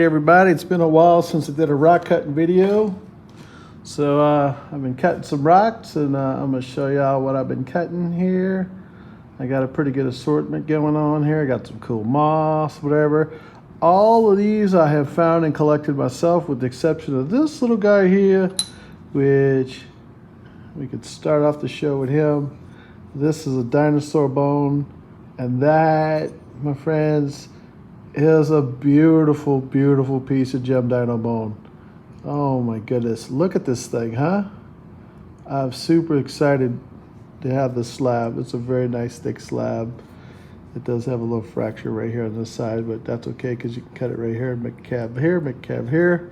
everybody. It's been a while since I did a rock cutting video. So I've been cutting some rocks, and I'm going to show y'all what I've been cutting here. I got a pretty good assortment going on here. I got some cool moss, whatever. All of these I have found and collected myself, with the exception of this little guy here, which we could start off the show with him. This is a dinosaur bone, and that, my friends, is a beautiful, beautiful piece of gem dino bone. Oh my goodness, look at this thing, huh? I'm super excited to have this slab. It's a very nice thick slab. It does have a little fracture right here on this side, but that's okay because you can cut it right here and make a cab here, make a cab here.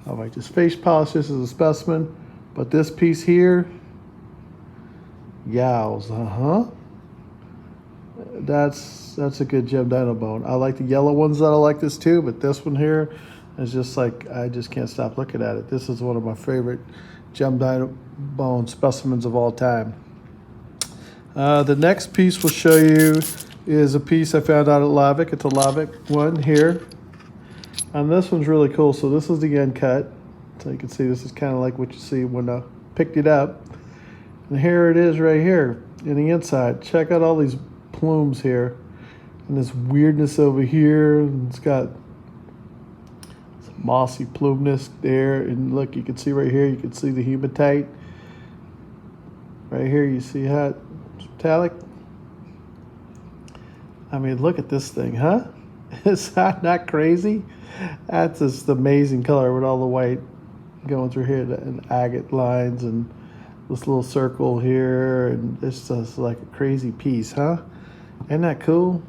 I might just face polish this as a specimen, but this piece here, yows, That's a good gem dino bone. I like the yellow ones that I like this too, but this one here is just like, I just can't stop looking at it. This is one of my favorite gem dino bone specimens of all time. The next piece we'll show you is a piece I found out at Lavic. It's a Lavic one here. And this one's really cool. So this is the end cut. So you can see this is kind of like what you see when I picked it up. And here it is right here in the inside. Check out all these plumes here. And this weirdness over here. And it's got some mossy plumeness there. And look, you can see right here, you can see the hematite. Right here, you see how it's metallic. I mean, look at this thing, huh? Is that not crazy? That's just amazing color with all the white going through here and agate lines and this little circle here, and it's just like a crazy piece, huh? Isn't that cool?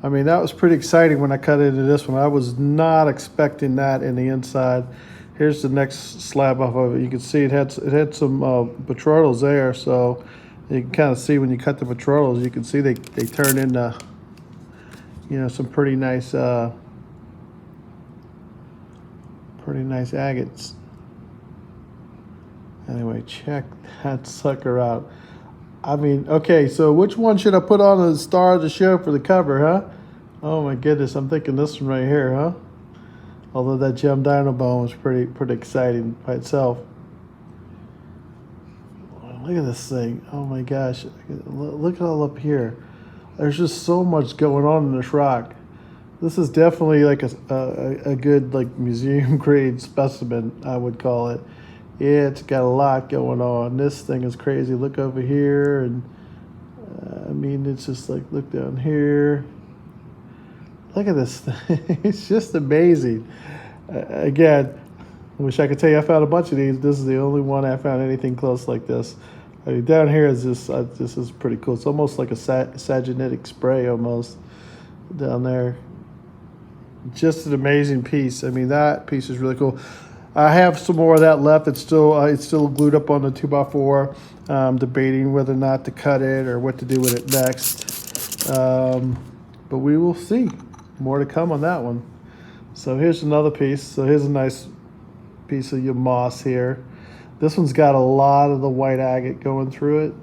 I mean, that was pretty exciting when I cut into this one. I was not expecting that in the inside. Here's the next slab off of it. You can see it had some petroleums there, so you can kind of see when you cut the petroleums, you can see they turn into, you know, some pretty nice agates. Anyway, check that sucker out. I mean, okay, so which one should I put on the star of the show for the cover, huh? Oh my goodness, I'm thinking this one right here, huh? Although that gem dino bone was pretty exciting by itself. Look at this thing. Oh my gosh. Look at all up here. There's just so much going on in this rock. This is definitely like a good like museum grade specimen, I would call it. It's got a lot going on. This thing is crazy. Look over here, and I mean, it's just like, look down here. Look at this thing. It's just amazing. Again, I wish I could tell you I found a bunch of these. This is the only one I found anything close like this. I mean, down here is this is pretty cool. It's almost like a sagenitic spray almost down there. Just an amazing piece. I mean, that piece is really cool. I have some more of that left. It's still glued up on the 2x4. Debating whether or not to cut it or what to do with it next. But we will see. More to come on that one. So here's another piece. So here's a nice piece of your moss here. This one's got a lot of the white agate going through it.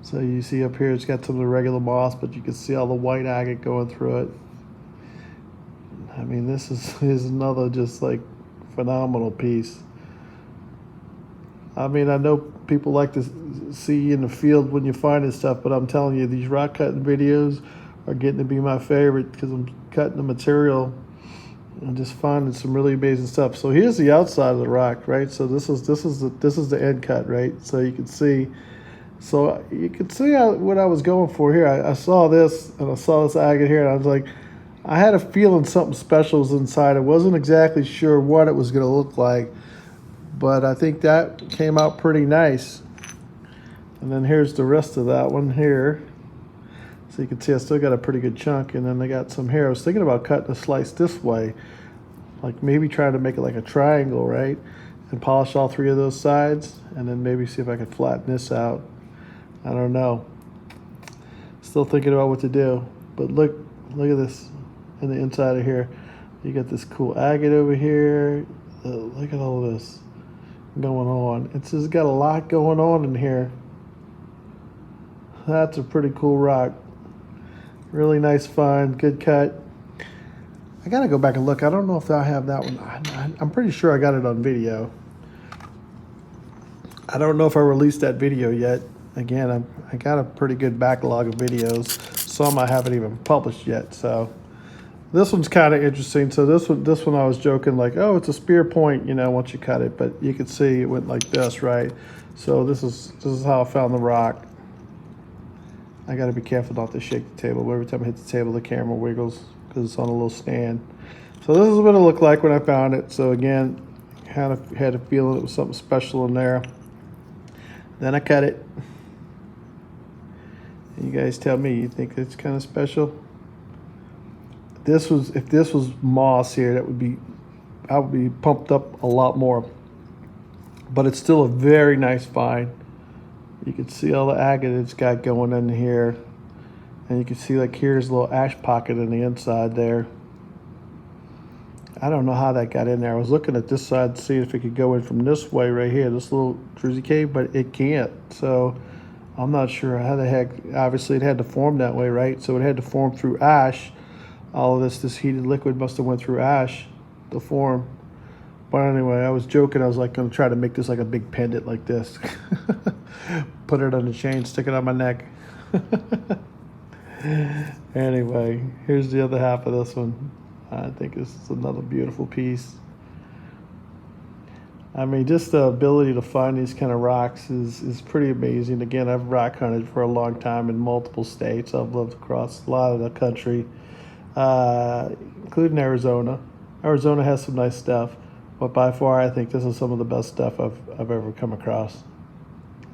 So you see up here, it's got some of the regular moss, but you can see all the white agate going through it. I mean, this is another just like phenomenal piece. I mean, I know people like to see you in the field when you find this stuff, but I'm telling you, these rock cutting videos are getting to be my favorite because I'm cutting the material and just finding some really amazing stuff. So here's the outside of the rock, right? So this is the end cut, right? So you can see. So you can see what I was going for here. I saw this and I saw this agate here, and I was like, I had a feeling something special was inside. I wasn't exactly sure what it was going to look like, but I think that came out pretty nice. And then here's the rest of that one here. So you can see I still got a pretty good chunk, and then I got some here. I was thinking about cutting a slice this way, like maybe trying to make it like a triangle, right? And polish all three of those sides, and then maybe see if I could flatten this out. I don't know. Still thinking about what to do, but look at this. In the inside of here, you got this cool agate over here. Look at all of this going on. It's just got a lot going on in here. That's a pretty cool rock. Really nice find, good cut. I gotta go back and look. I don't know if I have that one. I'm pretty sure I got it on video. I don't know if I released that video yet. Again, I got a pretty good backlog of videos. Some I haven't even published yet. So this one's kind of interesting. So this one I was joking like, oh, it's a spear point, you know, once you cut it. But you can see it went like this, right? So this is how I found the rock. I got to be careful not to shake the table. But every time I hit the table, the camera wiggles because it's on a little stand. So this is what it looked like when I found it. So again, kind of had a feeling it was something special in there. Then I cut it. You guys tell me, you think it's kind of special? If this was moss here, I would be pumped up a lot more. But it's still a very nice find. You can see all the agate it's got going in here. And you can see like here's a little ash pocket in the inside there. I don't know how that got in there. I was looking at this side to see if it could go in from this way right here, this little Druzy cave, but it can't. So I'm not sure how the heck, obviously it had to form that way, right? So it had to form through ash. All of this heated liquid must have went through ash to form. But anyway, I was joking. I was like going to try to make this like a big pendant like this. Put it on a chain, stick it on my neck. Anyway, here's the other half of this one. I think this is another beautiful piece. I mean, just the ability to find these kind of rocks is pretty amazing. Again, I've rock hunted for a long time in multiple states. I've lived across a lot of the country, including Arizona. Arizona has some nice stuff, but by far, I think this is some of the best stuff I've ever come across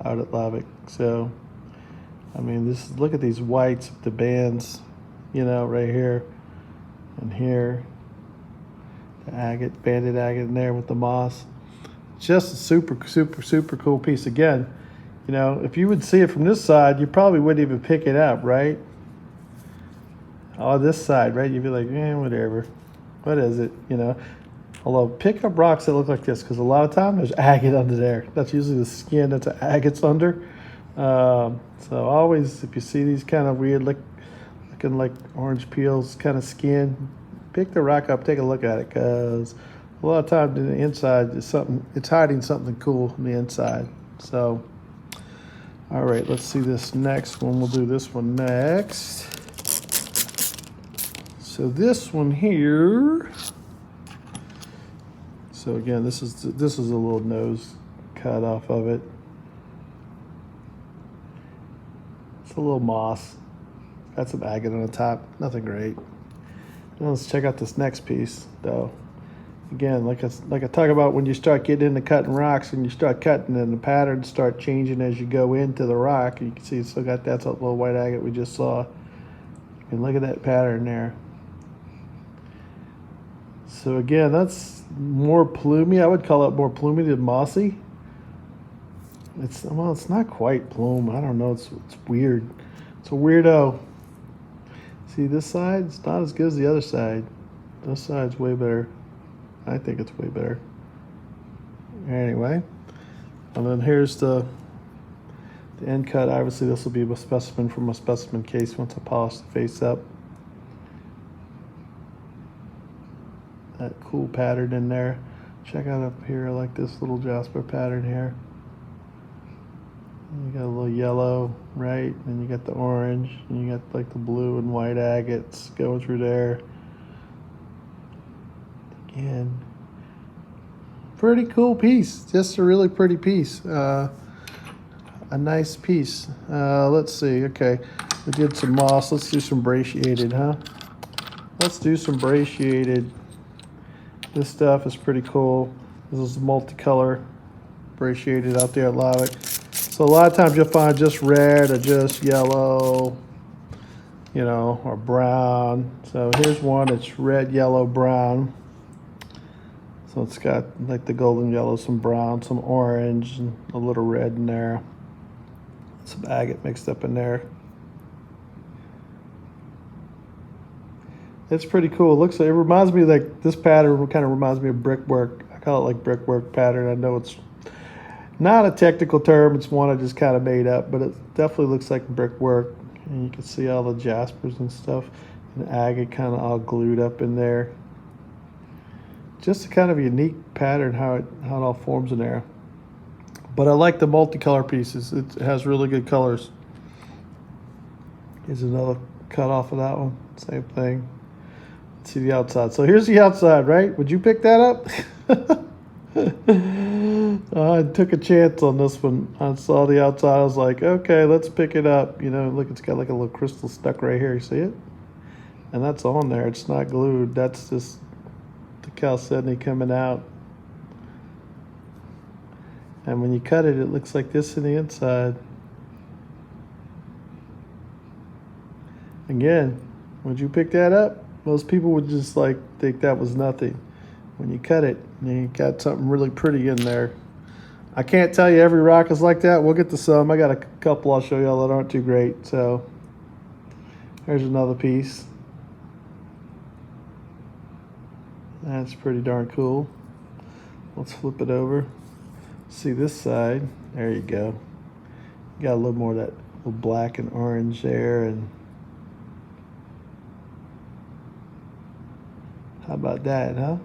out at Lavic. So, I mean, look at these whites, the bands, you know, right here. And here, the agate, banded agate in there with the moss. Just a super, super, super cool piece. Again, you know, if you would see it from this side, you probably wouldn't even pick it up, right? Oh, this side, right? You'd be like, whatever. What is it, you know? Although, pick up rocks that look like this, because a lot of time there's agate under there. That's usually the skin that the agate's under. So always, if you see these kind of weird looking like orange peels kind of skin, pick the rock up, take a look at it, because a lot of times in the inside it's hiding something cool on the inside. So all right, let's see this next one. We'll do this one next. So this one here, so again, this is a little nose cut off of it. It's a little moss. Got some agate on the top, nothing great. Now let's check out this next piece, though. Again, like I talk about when you start getting into cutting rocks and you start cutting and the patterns start changing as you go into the rock. You can see it's still got that little white agate we just saw. And look at that pattern there. So again, that's more plumey. I would call it more plumey than mossy. It's not quite plume. I don't know. It's weird. It's a weirdo. See this side? It's not as good as the other side. This side's way better. I think it's way better. Anyway, and then here's the end cut. Obviously, this will be a specimen from a specimen case once I polish the face up. That cool pattern in there. Check out up here. I like this little jasper pattern here. You got a little yellow, right? And you got the orange, and you got like the blue and white agates going through there. Again, pretty cool piece. Just a really pretty piece. A nice piece. Let's see. Okay, we did some moss. Let's do some brecciated, huh? Let's do some brecciated. This stuff is pretty cool. This is multicolor brecciated out there at Lavic. So a lot of times you'll find just red or just yellow, you know, or brown. So here's one that's red, yellow, brown. So it's got like the golden yellow, some brown, some orange, and a little red in there. Some agate mixed up in there. It's pretty cool. It reminds me like this pattern kind of reminds me of brickwork. I call it like brickwork pattern. I know it's not a technical term. It's one I just kind of made up, but it definitely looks like brickwork. And you can see all the jaspers and stuff. An agate kind of all glued up in there. Just a kind of unique pattern how it all forms in there. But I like the multicolor pieces. It has really good colors. Here's another cut off of that one. Same thing. Let's see the outside. So here's the outside, right? Would you pick that up? I took a chance on this one. I saw the outside. I was like, okay, let's pick it up. You know, look, it's got like a little crystal stuck right here. You see it? And that's on there. It's not glued. That's just the chalcedony coming out. And when you cut it, it looks like this in the inside. Again, would you pick that up? Most people would just like think that was nothing. When you cut it, you got something really pretty in there. I can't tell you every rock is like that. We'll get to some. I got a couple I'll show y'all that aren't too great. So here's another piece. That's pretty darn cool. Let's flip it over. See this side. There you go. Got a little more of that little black and orange there. And how about that, huh?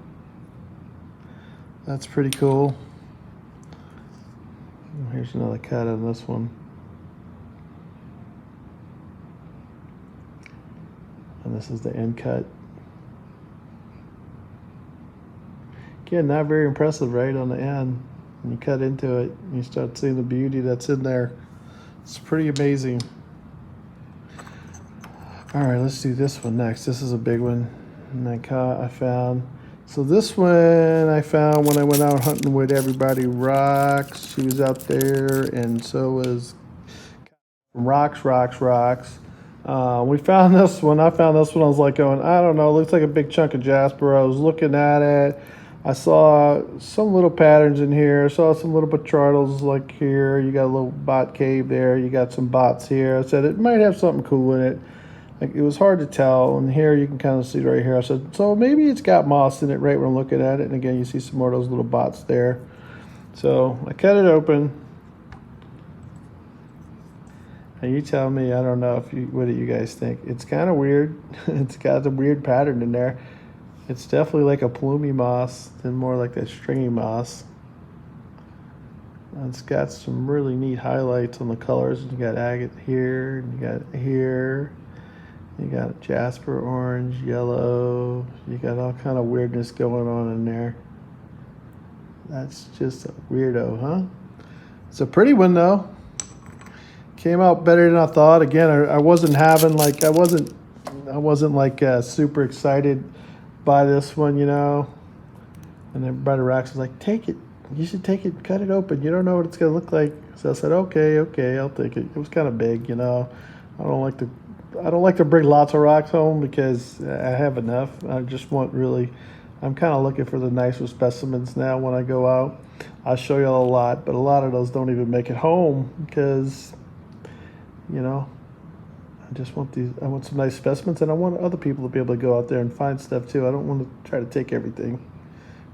That's pretty cool. Here's another cut on this one. And this is the end cut. Again, not very impressive, right, on the end. When you cut into it, you start seeing the beauty that's in there. It's pretty amazing. All right, let's do this one next. This is a big one. And I found. So this one I found when I went out hunting with everybody. Rocks. She was out there, and so was Rocks. We found this one. I found this one. I was like going, I don't know. It looks like a big chunk of jasper. I was looking at it. I saw some little patterns in here. I saw some little petroidals like here. You got a little bot cave there. You got some bots here. I said it might have something cool in it. Like, it was hard to tell. And here you can kind of see right here. I said, so maybe it's got moss in it right when I'm looking at it. And again, you see some more of those little bots there. So I cut it open. And you tell me, I don't know what do you guys think? It's kind of weird. It's got a weird pattern in there. It's definitely like a plumey moss and more like that stringy moss. And it's got some really neat highlights on the colors. You got agate here, and you got here. You got jasper, orange, yellow. You got all kind of weirdness going on in there. That's just a weirdo, huh? It's a pretty one though. Came out better than I thought. Again, I wasn't having like I wasn't like super excited by this one, you know. And everybody racks was like, take it. You should take it, cut it open. You don't know what it's gonna look like. So I said, okay, I'll take it. It was kind of big, you know. I don't like to bring lots of rocks home because I have enough. I just want really, I'm kind of looking for the nicer specimens now when I go out. I'll show you all a lot, but a lot of those don't even make it home because, you know, I want some nice specimens, and I want other people to be able to go out there and find stuff too. I don't want to try to take everything,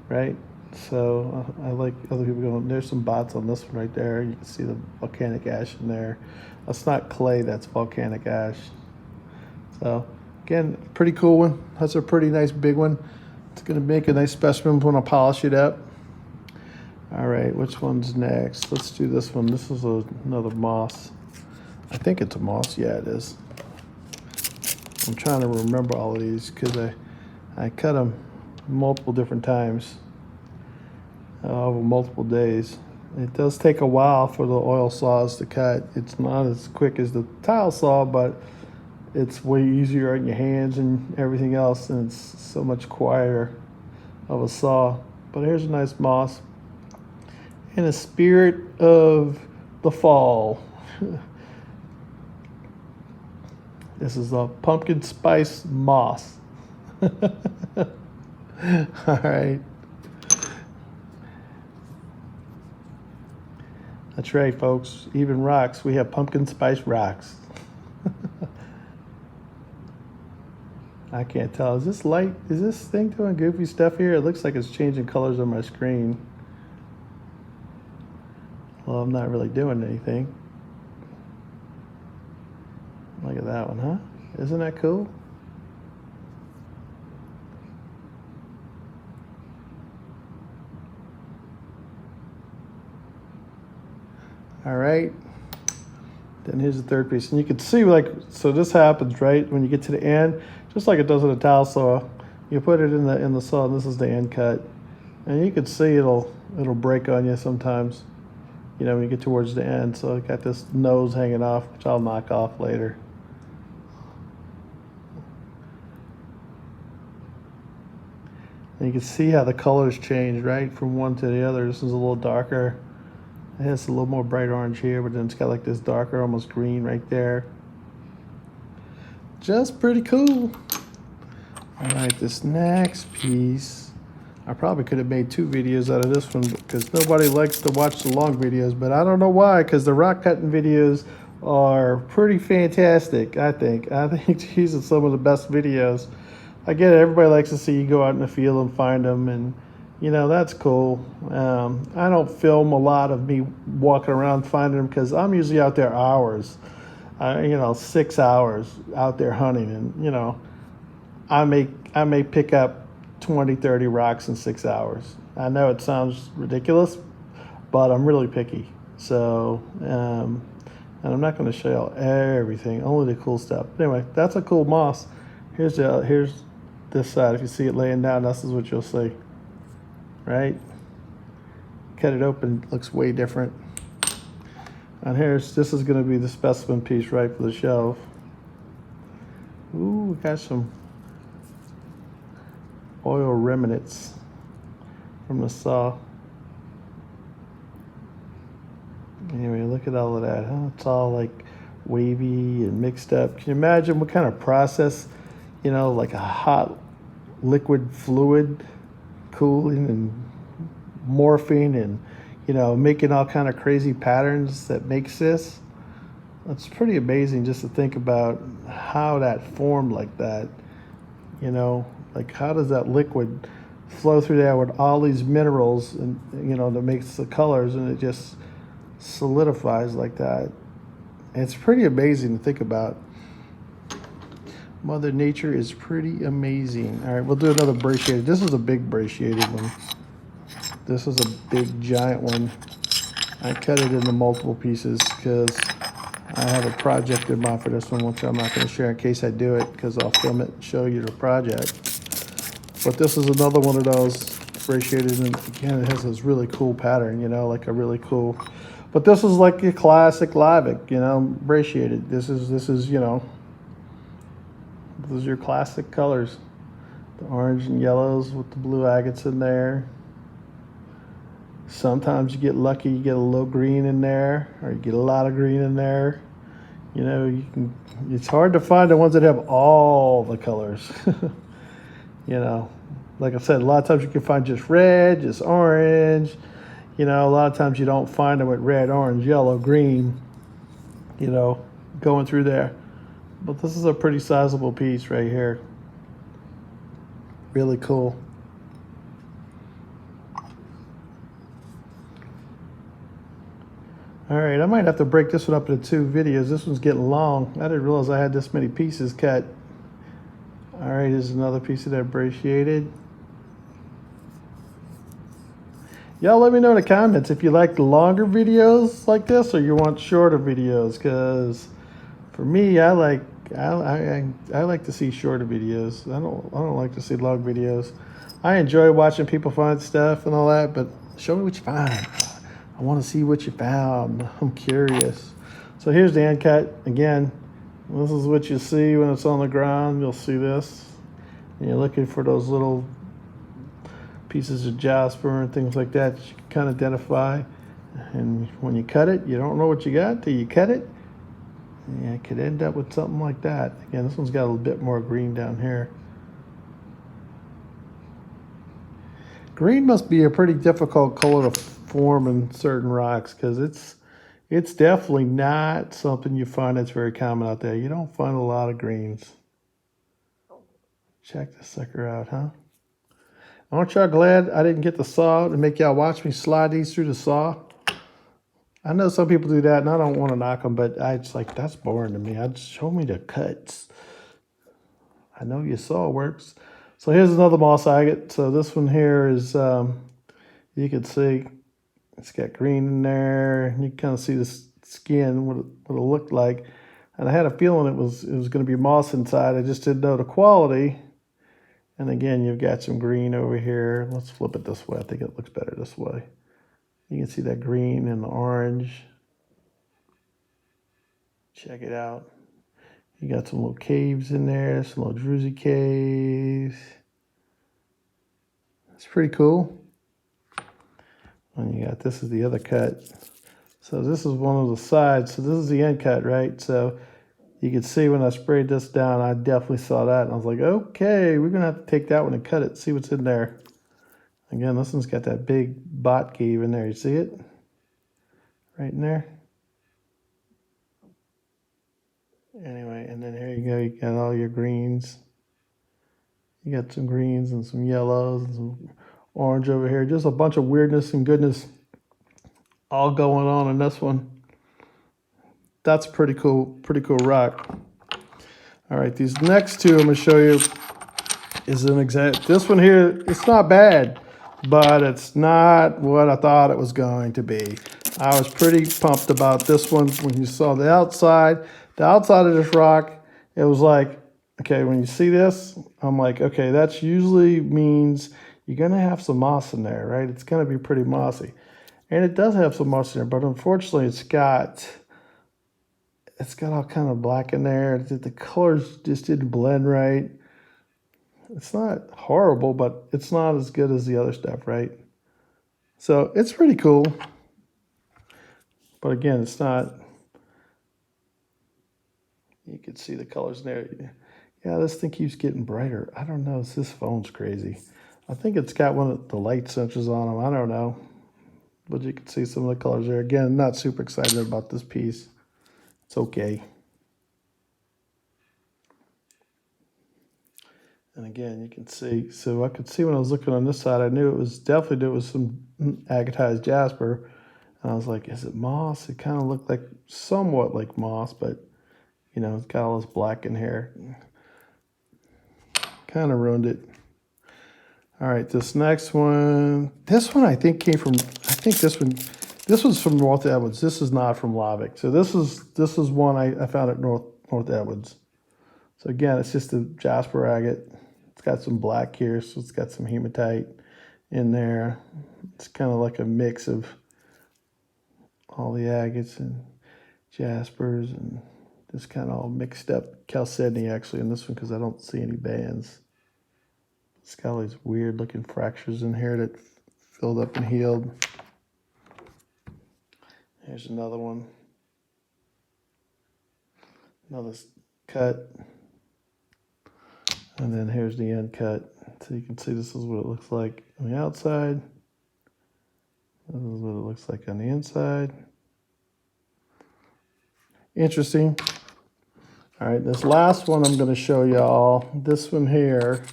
right? So I like other people going, there's some bots on this one right there. You can see the volcanic ash in there. That's not clay, that's volcanic ash. So again, pretty cool one. That's a pretty nice big one. It's gonna make a nice specimen when I polish it up. All right, which one's next? Let's do this one. This is another moss. I think it's a moss. Yeah, it is. I'm trying to remember all of these because I cut them multiple different times over multiple days. It does take a while for the oil saws to cut. It's not as quick as the tile saw, but it's way easier on your hands and everything else, and it's so much quieter of a saw. But here's a nice moss in the spirit of the fall. This is a pumpkin spice moss. All right. That's right, folks. Even rocks, we have pumpkin spice rocks. I can't tell. Is this light? Is this thing doing goofy stuff here? It looks like it's changing colors on my screen. Well, I'm not really doing anything. Look at that one, huh? Isn't that cool? All right. Then here's the third piece. And you can see, like, so this happens, right? When you get to the end, just like it does with a towel saw, you put it in the saw, and this is the end cut. And you can see it'll break on you sometimes, you know, when you get towards the end. So I got this nose hanging off, which I'll knock off later. And you can see how the colors change, right, from one to the other. This is a little darker. It has a little more bright orange here, but then it's got like this darker, almost green right there. Just pretty cool. All right, this next piece, I probably could have made 2 videos out of this one because nobody likes to watch the long videos, but I don't know why, because the rock cutting videos are pretty fantastic, I think. I think these are some of the best videos. I get it, everybody likes to see you go out in the field and find them, and you know, that's cool. I don't film a lot of me walking around finding them because I'm usually out there hours, you know, 6 hours out there hunting. And, you know, I may pick up 20, 30 rocks in 6 hours. I know it sounds ridiculous, but I'm really picky. So, and I'm not going to show you everything, only the cool stuff. Anyway, that's a cool moss. Here's this side. If you see it laying down, this is what you'll see. Right? Cut it open, looks way different. And this is going to be the specimen piece right for the shelf. Ooh, we got some oil remnants from the saw. Anyway, look at all of that, huh? It's all like wavy and mixed up. Can you imagine what kind of process, you know, like a hot liquid fluid cooling and morphing and, you know, making all kind of crazy patterns that makes this? It's pretty amazing just to think about how that formed like that. You know, like how does that liquid flow through there with all these minerals and, you know, that makes the colors, and it just solidifies like that. And it's pretty amazing to think about. Mother Nature is pretty amazing. All right, we'll do another brecciated. This is a big brecciated one. This is a big giant one. I cut it into multiple pieces because I have a project in mind for this one, which I'm not going to share in case I do it, because I'll film it and show you the project. But this is another one of those brecciated, and again, it has this really cool pattern, you know, like a really cool. But this is like your classic Lavic, you know, brecciated. This is, you know, those are your classic colors. The orange and yellows with the blue agates in there. Sometimes you get lucky, you get a little green in there, or you get a lot of green in there. You know, it's hard to find the ones that have all the colors. You know, like I said, a lot of times you can find just red, just orange. You know, a lot of times you don't find them with red, orange, yellow, green, you know, going through there. But this is a pretty sizable piece right here. Really cool. All right, I might have to break this one up into 2 videos. This one's getting long. I didn't realize I had this many pieces cut. All right, here's another piece of that brecciated. Y'all let me know in the comments if you like the longer videos like this or you want shorter videos, because for me, I like to see shorter videos. I don't like to see long videos. I enjoy watching people find stuff and all that, but show me what you find. I want to see what you found. I'm curious. So here's the end cut. Again, this is what you see when it's on the ground. You'll see this. And you're looking for those little pieces of jasper and things like that you can kind of identify. And when you cut it, you don't know what you got till you cut it. Yeah, it could end up with something like that. Again, this one's got a little bit more green down here. Green must be a pretty difficult color to form in certain rocks, because it's definitely not something you find that's very common out there. You don't find a lot of greens. Check this sucker out, huh? Aren't y'all glad I didn't get the saw to make y'all watch me slide these through the saw? I know some people do that, and I don't want to knock them, but I just like, that's boring to me. Just show me the cuts. I know your saw works. So here's another moss agate. So this one here is, you can see, It's got green in there. You can kind of see the skin, what it looked like. And I had a feeling it was going to be moss inside. I just didn't know the quality. And again, you've got some green over here. Let's flip it this way. I think it looks better this way. You can see that green and the orange. Check it out. You got some little caves in there, some little druzy caves. It's pretty cool. And you got, this is the other cut. So this is one of the sides. So this is the end cut, right? So you can see when I sprayed this down, I definitely saw that. And I was like, okay, we're going to have to take that one and cut it, see what's in there. Again, this one's got that big bot cave in there. You see it? Right in there. Anyway, and then here you go. You got all your greens. You got some greens and some yellows and some orange over here. Just a bunch of weirdness and goodness all going on in this one. That's pretty cool rock. All right, these next two I'm gonna show you is an exact. This one here, it's not bad, but it's not what I thought it was going to be. I was pretty pumped about this one when you saw the outside. The outside of this rock, it was like, okay, when you see this, I'm like, okay, that's usually means you're gonna have some moss in there, right? It's gonna be pretty mossy. And it does have some moss in there, but unfortunately it's got all kind of black in there. The colors just didn't blend right. It's not horrible, but it's not as good as the other stuff, right? So it's pretty cool. But again, it's not, you can see the colors in there. Yeah, this thing keeps getting brighter. I don't know, this phone's crazy. I think it's got one of the light sensors on them. I don't know. But you can see some of the colors there. Again, not super excited about this piece. It's okay. And again, you can see, so I could see when I was looking on this side, I knew it was some agatized jasper. And I was like, is it moss? It kind of looked like somewhat like moss, but you know, it's got all this black in here. Kind of ruined it. All right, this next one. This one I think came from, this was from North Edwards. This is not from Lavic. So this is one I found at North Edwards. So again, it's just a jasper agate. It's got some black here, so it's got some hematite in there. It's kind of like a mix of all the agates and jaspers and just kind of all mixed up. Chalcedony actually in this one because I don't see any bands. It's got all these weird looking fractures in here that filled up and healed. Here's another one. Another cut. And then here's the end cut. So you can see this is what it looks like on the outside. This is what it looks like on the inside. Interesting. All right, this last one I'm going to show y'all. This one here.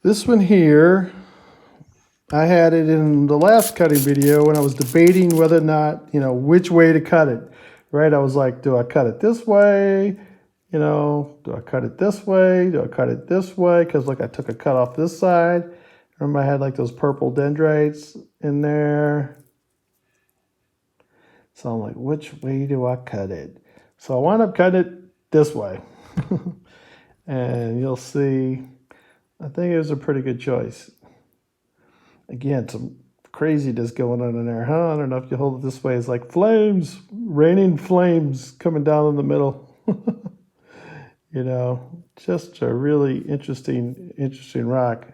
This one here, I had it in the last cutting video when I was debating whether or not, which way to cut it, right? I was like, do I cut it this way? Do I cut it this way? Do I cut it this way? Because look, I took a cut off this side. Remember I had like those purple dendrites in there. So I'm like, which way do I cut it? So I wound up cutting it this way. And you'll see, I think it was a pretty good choice. Again, some craziness going on in there, huh? I don't know if you hold it this way. It's like flames, raining flames coming down in the middle. Just a really interesting rock.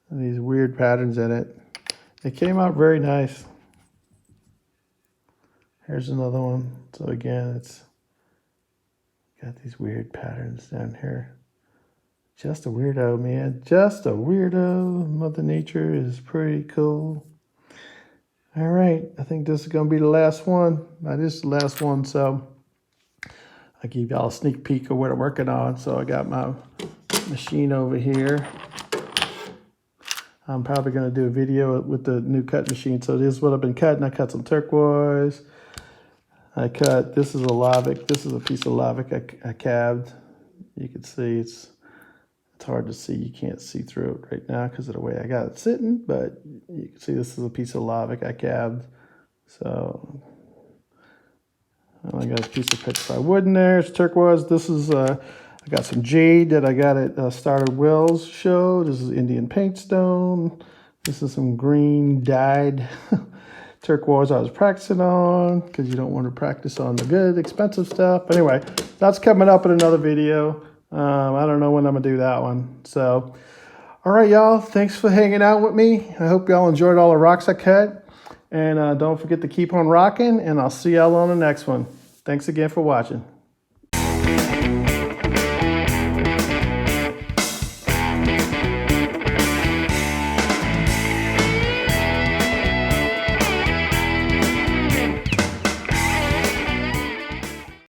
And these weird patterns in it. It came out very nice. Here's another one. So again, it's got these weird patterns down here. Just a weirdo, man. Just a weirdo. Mother Nature is pretty cool. All right. I think this is going to be the last one. That is the last one. So I'll give y'all a sneak peek of what I'm working on. So I got my machine over here. I'm probably going to do a video with the new cut machine. So this is what I've been cutting. I cut some turquoise. This is a Lavic. This is a piece of Lavic I cabbed. You can see it's It's hard to see. You can't see through it right now because of the way I got it sitting, but you can see this is a piece of Lavic I cabbed. So I got a piece of petrified wood in there. It's turquoise. This is, I got some jade that I got at Started Will's show. This is Indian paint stone. This is some green dyed turquoise I was practicing on, because you don't want to practice on the good, expensive stuff. But anyway, that's coming up in another video. I don't know when I'm going to do that one. So, all right, y'all. Thanks for hanging out with me. I hope y'all enjoyed all the rocks I cut. And don't forget to keep on rocking, and I'll see y'all on the next one. Thanks again for watching.